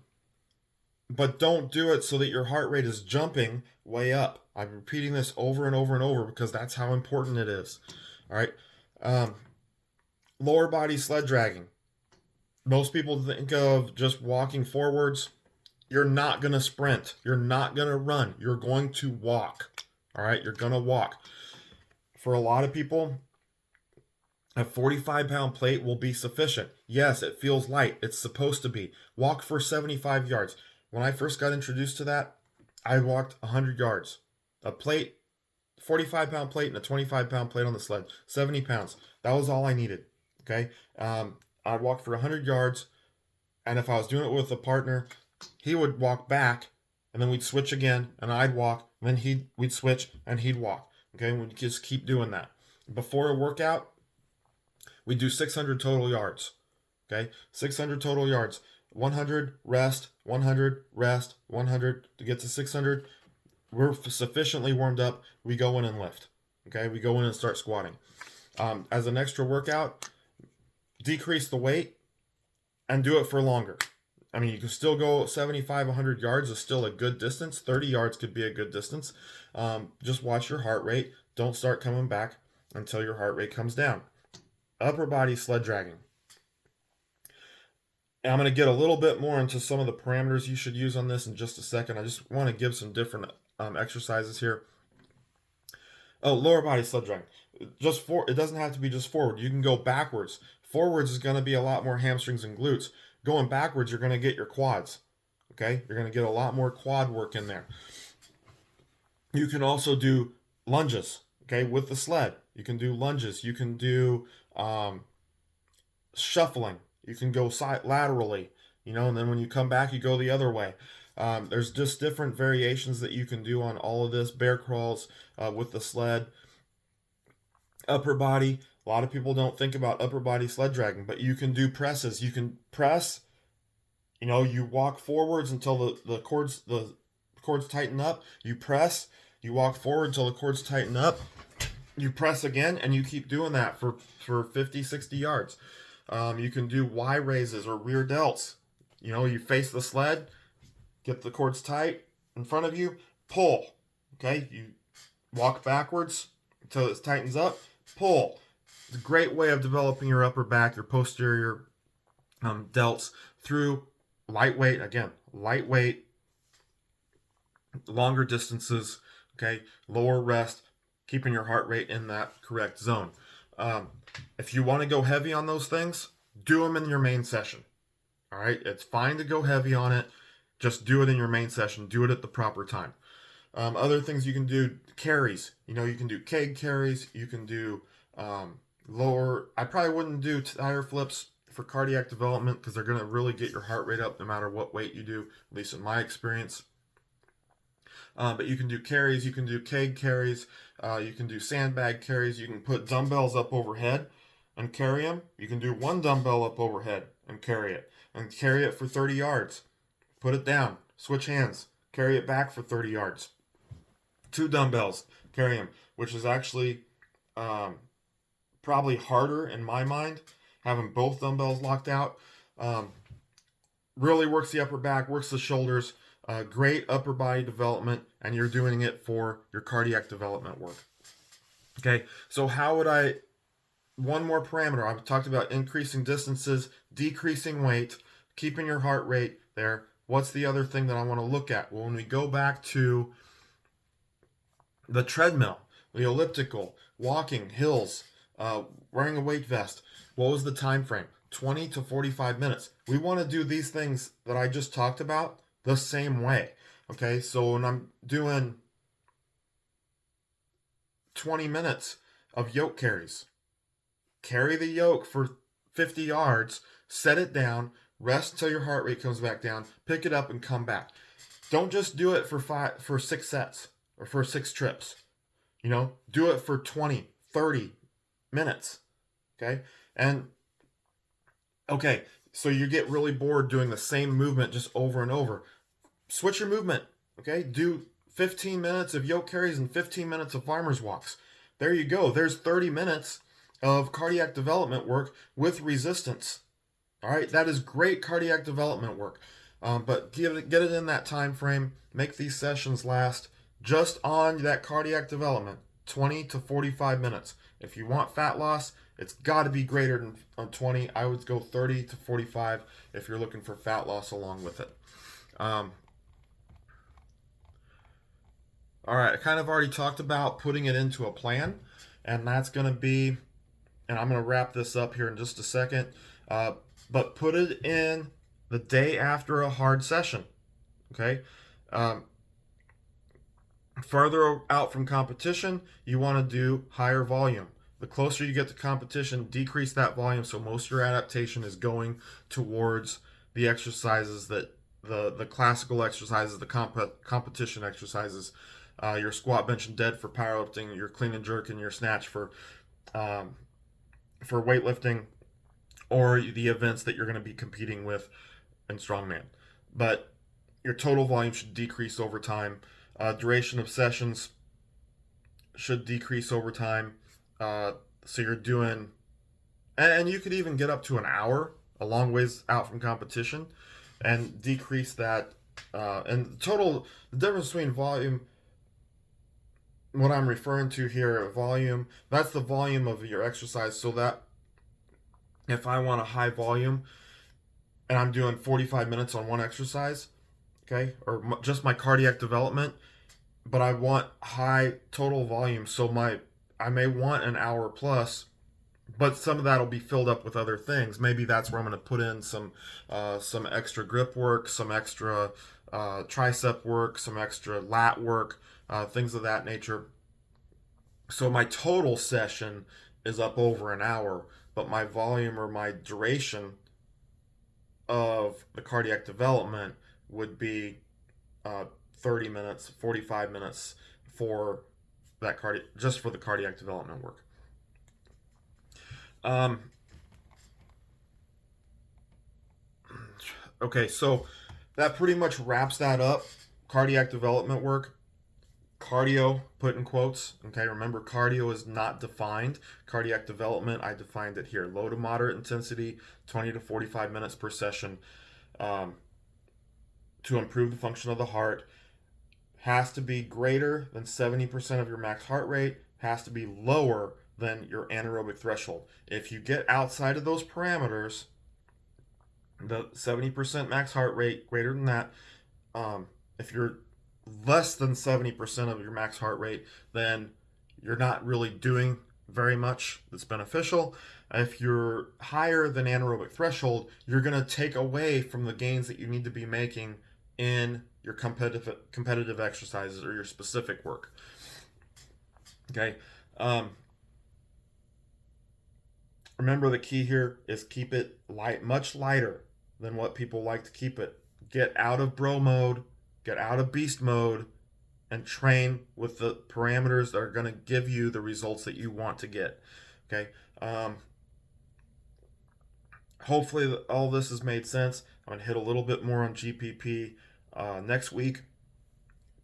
but don't do it so that your heart rate is jumping way up. I'm repeating this over and over and over because that's how important it is. All right. Um, Lower body sled dragging. Most people think of just walking forwards. You're not going to sprint. You're not going to run. You're going to walk. All right. You're going to walk. For a lot of people, a 45-pound plate will be sufficient. Yes, it feels light. It's supposed to be. Walk for 75 yards. When I first got introduced to that, I walked 100 yards. A plate, 45-pound plate, and a 25-pound plate on the sled. 70 pounds. That was all I needed. Okay. I'd walk for 100 yards, and if I was doing it with a partner, he would walk back, and then we'd switch again, and I'd walk, and then we'd switch, and he'd walk. Okay, we'd just keep doing that. Before a workout, we do 600 total yards. Okay, 600 total yards. 100 rest, 100 rest, 100 to get to 600. We're sufficiently warmed up. We go in and lift. Okay, we go in and start squatting. As an extra workout, decrease the weight and do it for longer. I mean, you can still go 75, 100 yards is still a good distance. 30 yards could be a good distance. Just watch your heart rate. Don't start coming back until your heart rate comes down. Upper body sled dragging. And I'm going to get a little bit more into some of the parameters you should use on this in just a second. I just want to give some different exercises here. Oh, lower body sled dragging. It doesn't have to be just forward. You can go backwards. Forwards is going to be a lot more hamstrings and glutes. Going backwards, you're going to get your quads. Okay? You're going to get a lot more quad work in there. You can also do lunges, okay, with the sled. You can do lunges. You can do shuffling. You can go laterally, and then when you come back, you go the other way. There's just different variations that you can do on all of this. Bear crawls with the sled. Upper body. A lot of people don't think about upper body sled dragging, but you can do presses. You can press. You walk forwards until the cords tighten up. You press. You walk forward until the cords tighten up. You press again, and you keep doing that for 50, 60 yards. You can do Y raises or rear delts. You face the sled, get the cords tight in front of you, pull. Okay, you walk backwards until it tightens up, pull. It's a great way of developing your upper back, your posterior delts through lightweight, longer distances, okay, lower rest, keeping your heart rate in that correct zone. If you want to go heavy on those things, do them in your main session. All right, it's fine to go heavy on it. Just do it in your main session. Do it at the proper time. Other things you can do, carries. You can do keg carries. You can do lower. I probably wouldn't do tire flips for cardiac development because they're going to really get your heart rate up no matter what weight you do, at least in my experience. But you can do carries, you can do keg carries, you can do sandbag carries, you can put dumbbells up overhead and carry them. You can do one dumbbell up overhead and carry it for 30 yards. Put it down, switch hands, carry it back for 30 yards. 2 dumbbells, carry them, which is actually probably harder in my mind, having both dumbbells locked out. Really works the upper back, works the shoulders. Great upper body development, and you're doing it for your cardiac development work. Okay, so one more parameter. I've talked about increasing distances, decreasing weight, keeping your heart rate there. What's the other thing that I want to look at? Well, when we go back to the treadmill, the elliptical, walking, hills, wearing a weight vest, what was the time frame? 20 to 45 minutes. We want to do these things that I just talked about the same way. Okay, so when I'm doing 20 minutes of yoke carries, carry the yoke for 50 yards, set it down, rest until your heart rate comes back down, pick it up and come back. Don't just do it for 6 sets or for 6 trips. Do it for 20, 30 minutes. Okay? So you get really bored doing the same movement just over and over. Switch your movement, okay? Do 15 minutes of yoke carries and 15 minutes of farmer's walks. There you go. There's 30 minutes of cardiac development work with resistance. All right, that is great cardiac development work. But get it in that time frame. Make these sessions last just on that cardiac development 20 to 45 minutes. If you want fat loss, it's got to be greater than 20. I would go 30 to 45 if you're looking for fat loss along with it. Um, all right, I kind of already talked about putting it into a plan, and that's going to be, and I'm going to wrap this up here in just a second. Uh, but put it in the day after a hard session. Okay. Um, Further out from competition, you want to do higher volume. The closer you get to competition, decrease that volume so most of your adaptation is going towards the exercises that the classical exercises, the competition exercises, your squat, bench, and dead for powerlifting, your clean and jerk, and your snatch um, for weightlifting, or the events that you're going to be competing with in strongman. But your total volume should decrease over time. Duration of sessions should decrease over time. So you're doing, and you could even get up to an hour, a long ways out from competition, and decrease that. And total, the difference between volume, what I'm referring to here, volume, that's the volume of your exercise. So that if I want a high volume and I'm doing 45 minutes on one exercise, okay, or just my cardiac development, but I want high total volume, so I may want an hour plus, but some of that'll be filled up with other things. Maybe that's where I'm going to put in some extra grip work, some extra tricep work, some extra lat work, things of that nature. So my total session is up over an hour, but my volume or my duration of the cardiac development would be 30 minutes, 45 minutes for that just for the cardiac development work. Okay, so that pretty much wraps that up. Cardiac development work. Cardio, put in quotes. Okay, remember cardio is not defined. Cardiac development, I defined it here. Low to moderate intensity, 20 to 45 minutes per session um, to improve the function of the heart. Has to be greater than 70% of your max heart rate, has to be lower than your anaerobic threshold. If you get outside of those parameters, the 70% max heart rate, greater than that, if you're less than 70% of your max heart rate, then you're not really doing very much that's beneficial. If you're higher than anaerobic threshold, you're going to take away from the gains that you need to be making in your competitive exercises or your specific work. Okay. Remember the key here is keep it light, much lighter than what people like to keep it. Get out of bro mode, get out of beast mode, and train with the parameters that are going to give you the results that you want to get. Okay. Hopefully all this has made sense. I'm going to hit a little bit more on GPP next week.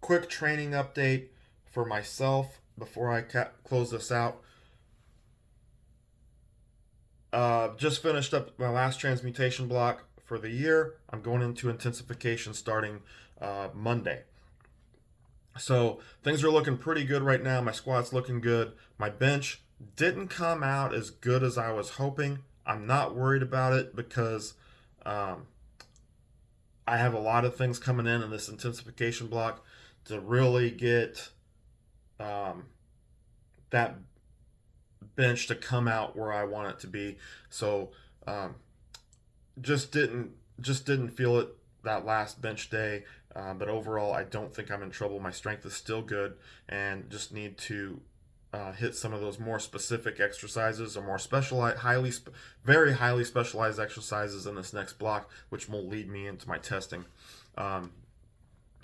Quick training update for myself before I close this out. Just finished up my last transmutation block for the year. I'm going into intensification starting Monday. So things are looking pretty good right now. My squat's looking good. My bench didn't come out as good as I was hoping. I'm not worried about it because I have a lot of things coming in this intensification block to really get that bench to come out where I want it to be. So just didn't feel it that last bench day. But overall, I don't think I'm in trouble. My strength is still good, and just need to hit some of those more specific exercises or more specialized, very highly specialized exercises in this next block, which will lead me into my testing.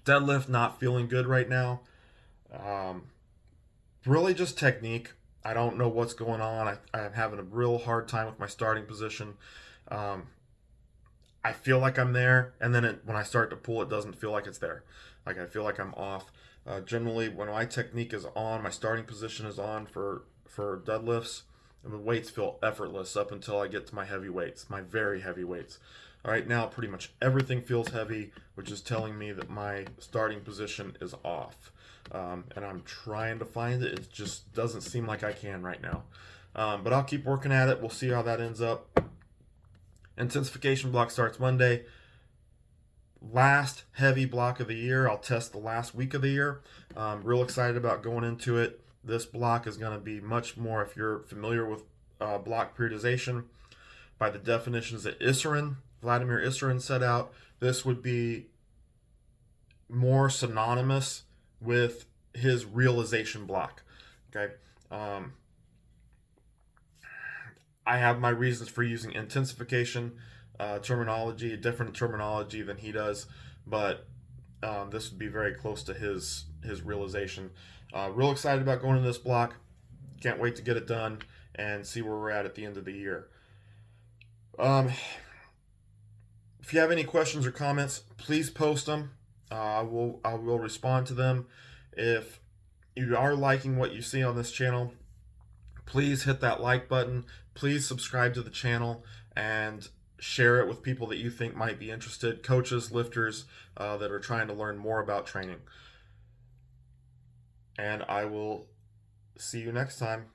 Deadlift, not feeling good right now. Really just technique. I don't know what's going on. I'm having a real hard time with my starting position. I feel like I'm there, and then when I start to pull, it doesn't feel like it's there. Like I feel like I'm off. Generally, when my technique is on, my starting position is on for deadlifts, And the weights feel effortless up until I get to my heavy weights, my very heavy weights. All right, now pretty much everything feels heavy, which is telling me that my starting position is off. And I'm trying to find it. It just doesn't seem like I can right now. But I'll keep working at it. We'll see how that ends up. Intensification block starts Monday. Last heavy block of the year. I'll test the last week of the year. Real excited about going into it. This block is going to be much more, if you're familiar with block periodization, by the definitions that Vladimir Issurin set out, this would be more synonymous with his realization block. Okay. I have my reasons for using intensification terminology, a different terminology than he does, but this would be very close to his realization. Real excited about going into this block. Can't wait to get it done and see where we're at the end of the year. If you have any questions or comments, please post them. I will respond to them. If you are liking what you see on this channel, please hit that like button. Please subscribe to the channel and share it with people that you think might be interested, coaches, lifters that are trying to learn more about training. And I will see you next time.